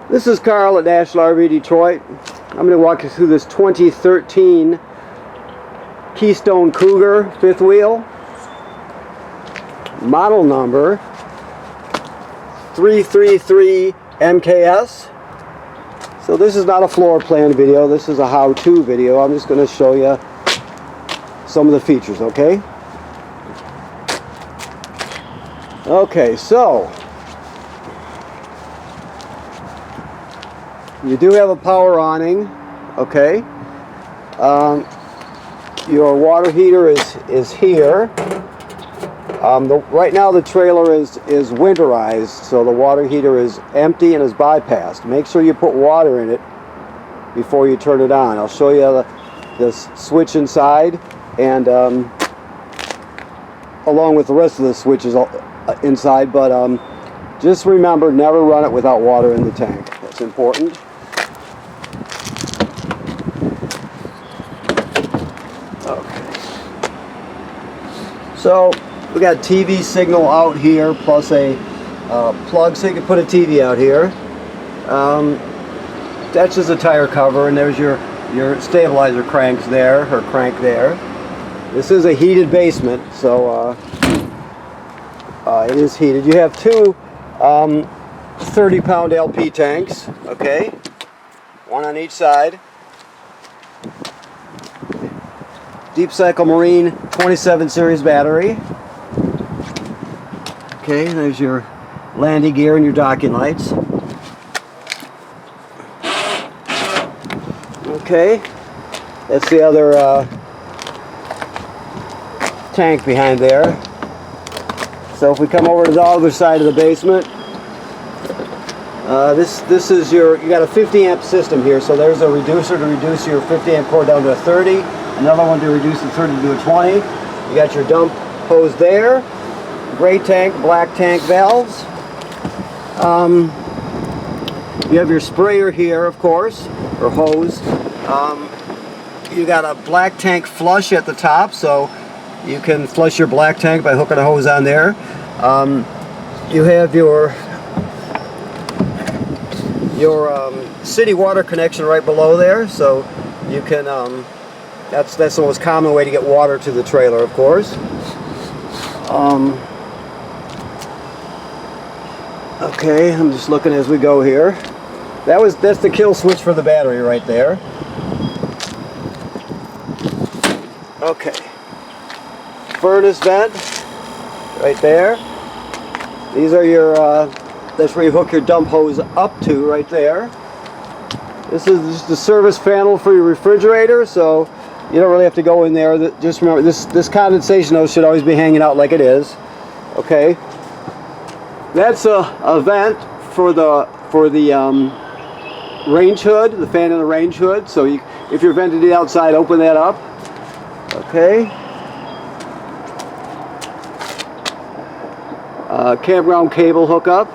This is Carl at National RV Detroit. I'm going to walk you through this 2013 Keystone Cougar fifth wheel. Model number 333 MKS. So this is not a floor plan video, this is a how-to video. I'm just going to show you some of the features, okay? Okay, so you do have a power awning, okay? Your water heater is here. Right now the trailer is winterized, so the water heater is empty and is bypassed. Make sure you put water in it before you turn it on. I'll show you the switch inside, and along with the rest of the switches inside, but just remember, never run it without water in the tank. That's important. Okay. So we got TV signal out here, plus a plug, so you can put a TV out here. That's just a tire cover, and there's your stabilizer cranks there, or crank there. This is a heated basement, so it is heated. You have two 30-pound LP tanks, okay? One on each side. Deep Cycle Marine 27 series battery. Okay, there's your landing gear and your docking lights. Okay, that's the other tank behind there. So if we come over to the other side of the basement, this is you got a 50 amp system here, so there's a reducer to reduce your 50 amp cord down to a 30, another one to reduce the 30 to a 20. You got your dump hose there, gray tank, black tank valves. You have your sprayer here, of course, or hose. You got a black tank flush at the top, so you can flush your black tank by hooking a hose on there. You have your city water connection right below there, so you can that's the most common way to get water to the trailer, of course. Okay, I'm just looking as we go here. That's the kill switch for the battery right there. Okay. Furnace vent right there. These are your that's where you hook your dump hose up to right there. This is just the service panel for your refrigerator, so you don't really have to go in there. Just remember, this condensation hose should always be hanging out like it is. Okay. That's a vent for the range hood, the fan in the range hood. So if you're venting it outside, open that up. Okay. Campground cable hookup.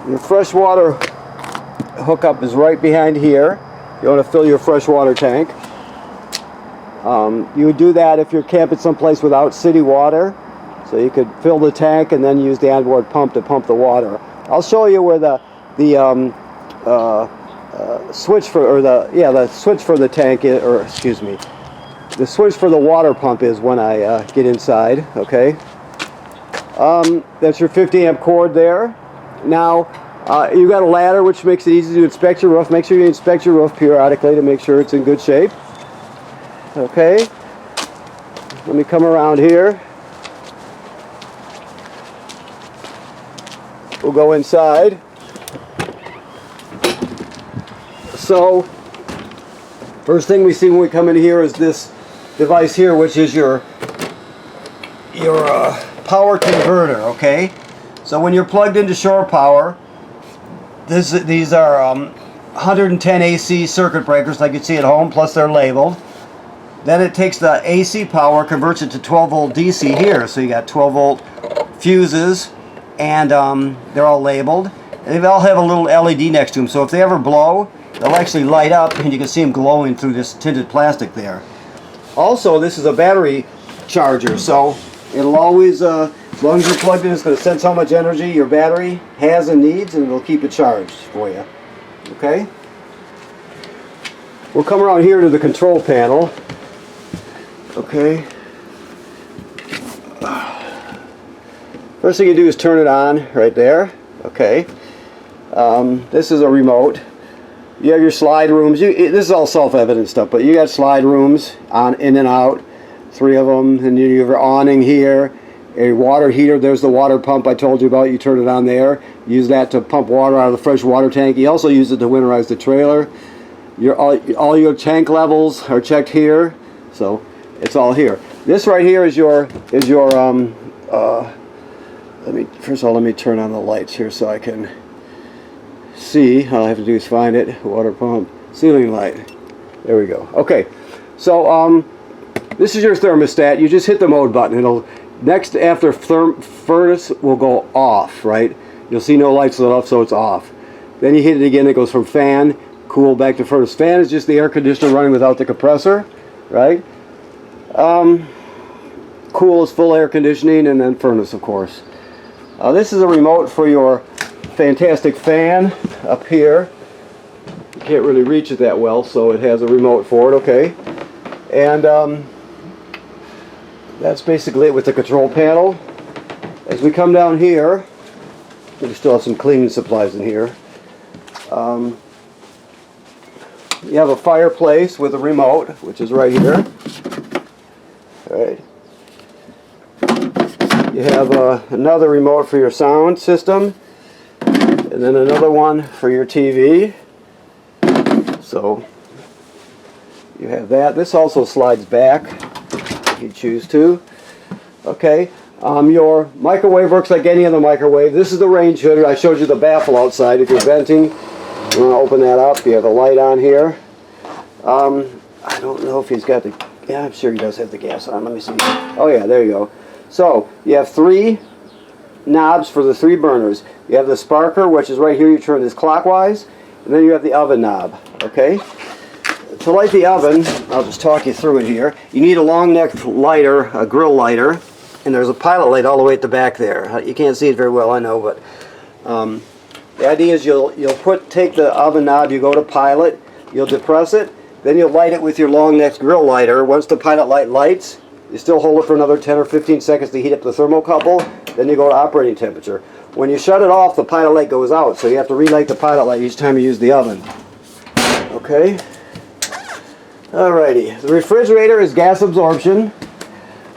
Your freshwater hookup is right behind here. You want to fill your freshwater tank. You would do that if you're camping someplace without city water, so you could fill the tank and then use the onboard pump to pump the water. I'll show you where the switch for the switch for the tank is, or excuse me, the switch for the water pump is when I get inside. Okay. That's your 50 amp cord there. Now you got a ladder, which makes it easy to inspect your roof. Make sure you inspect your roof periodically to make sure it's in good shape. Okay, let me come around here. We'll go inside. So, first thing we see when we come in here is this device here, which is your power converter. Okay, so when you're plugged into shore power, these are 110 AC circuit breakers like you see at home, plus they're labeled. Then it takes the AC power, converts it to 12 volt DC here. So you got 12 volt fuses, and they're all labeled. And they all have a little LED next to them. So if they ever blow, they'll actually light up, and you can see them glowing through this tinted plastic there. Also, this is a battery charger. So It'll always, as long as you're plugged in, it's going to sense how much energy your battery has and needs, and it'll keep it charged for you. Okay? We'll come around here to the control panel. Okay. First thing you do is turn it on right there. Okay. This is a remote. You have your slide rooms. This is all self-evident stuff, but you got slide rooms on in and out, 3 of them, and you have your awning here, a water heater. There's the water pump I told you about. You turn it on there. Use that to pump water out of the fresh water tank. You also use it to winterize the trailer. All your tank levels are checked here, so it's all here. This right here is your first of all, let me turn on the lights here so I can see. All I have to do is find it. Water pump, ceiling light. There we go. Okay, so this is your thermostat. You just hit the mode button. It'll next after furnace will go off. Right? You'll see no lights lit up, so it's off. Then you hit it again. It goes from fan, cool, back to furnace. Fan is just the air conditioner running without the compressor. Right? Cool is full air conditioning, and then furnace, of course. This is a remote for your fantastic fan up here. You can't really reach it that well, so it has a remote for it. Okay, and that's basically it with the control panel. As we come down here, we still have some cleaning supplies in here. You have a fireplace with a remote, which is right here. All right. You have another remote for your sound system, and then another one for your TV. So you have that. This also slides back if you choose to. Okay. Your microwave works like any other microwave. This is the range hood. I showed you the baffle outside. If you're venting, you want to open that up. You have a light on here. I don't know if he's got the... Yeah, I'm sure he does have the gas on. Let me see. Oh yeah, there you go. So you have 3 knobs for the 3 burners. You have the sparker, which is right here. You turn this clockwise, and then you have the oven knob. Okay. To light the oven, I'll just talk you through it here. You need a long-necked lighter, a grill lighter, and there's a pilot light all the way at the back there. You can't see it very well, I know, but the idea is you'll take the oven knob, you go to pilot, you'll depress it, then you'll light it with your long-necked grill lighter. Once the pilot light lights, you still hold it for another 10 or 15 seconds to heat up the thermocouple, then you go to operating temperature. When you shut it off, the pilot light goes out, so you have to relight the pilot light each time you use the oven. Okay? Alrighty. The refrigerator is gas absorption.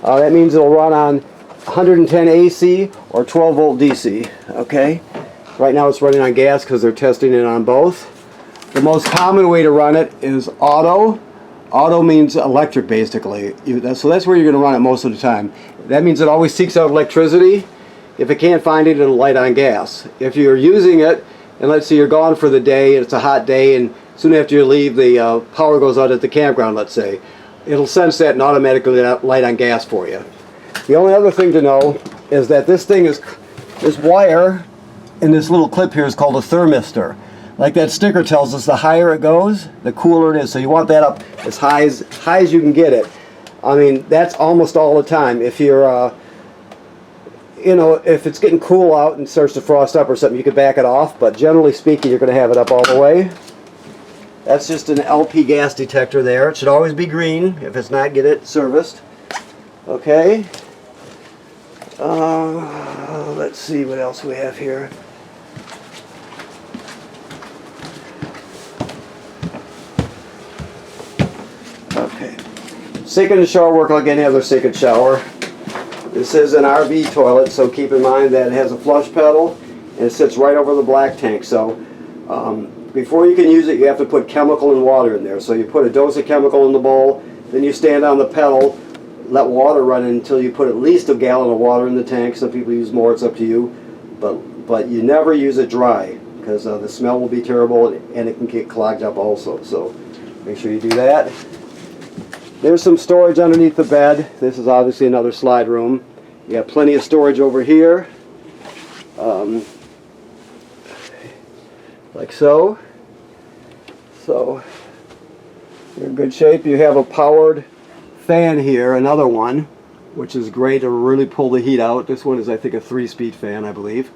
That means it'll run on 110 AC or 12 volt DC. Okay? Right now it's running on gas because they're testing it on both. The most common way to run it is auto. Auto means electric, basically. So that's where you're going to run it most of the time. That means it always seeks out electricity. If it can't find it, it'll light on gas. If you're using it, and let's say you're gone for the day, and it's a hot day, and soon after you leave, the power goes out at the campground, let's say, it'll sense that and automatically light on gas for you. The only other thing to know is that this wire in this little clip here is called a thermistor. Like that sticker tells us, the higher it goes, the cooler it is. So you want that up as high as you can get it. I mean, that's almost all the time. If you're, if it's getting cool out and starts to frost up or something, you could back it off. But generally speaking, you're going to have it up all the way. That's just an LP gas detector there. It should always be green. If it's not, get it serviced. Okay. Let's see what else we have here. Okay. Sink in the shower work like any other sink and shower. This is an RV toilet, so keep in mind that it has a flush pedal and it sits right over the black tank. So before you can use it, you have to put chemical and water in there. So you put a dose of chemical in the bowl, then you stand on the pedal, let water run until you put at least a gallon of water in the tank. Some people use more, it's up to you. But you never use it dry because the smell will be terrible and it can get clogged up also. So make sure you do that. There's some storage underneath the bed. This is obviously another slide room. You have plenty of storage over here. Like so. So you're in good shape. You have a powered fan here, another one. which is great to really pull the heat out. This one is, I think, a 3-speed fan, I believe.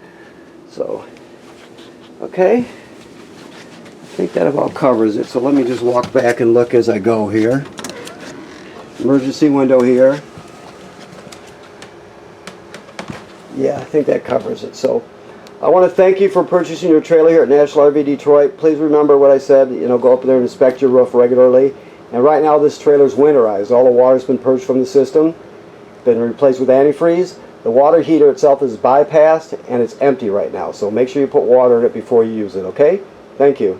So, okay. I think that about covers it. So let me just walk back and look as I go here. Emergency window here. Yeah, I think that covers it. So I want to thank you for purchasing your trailer here at National RV Detroit. Please remember what I said, go up there and inspect your roof regularly. And right now this trailer is winterized. All the water's been purged from the system, been replaced with antifreeze. The water heater itself is bypassed and it's empty right now. So make sure you put water in it before you use it, okay? Thank you.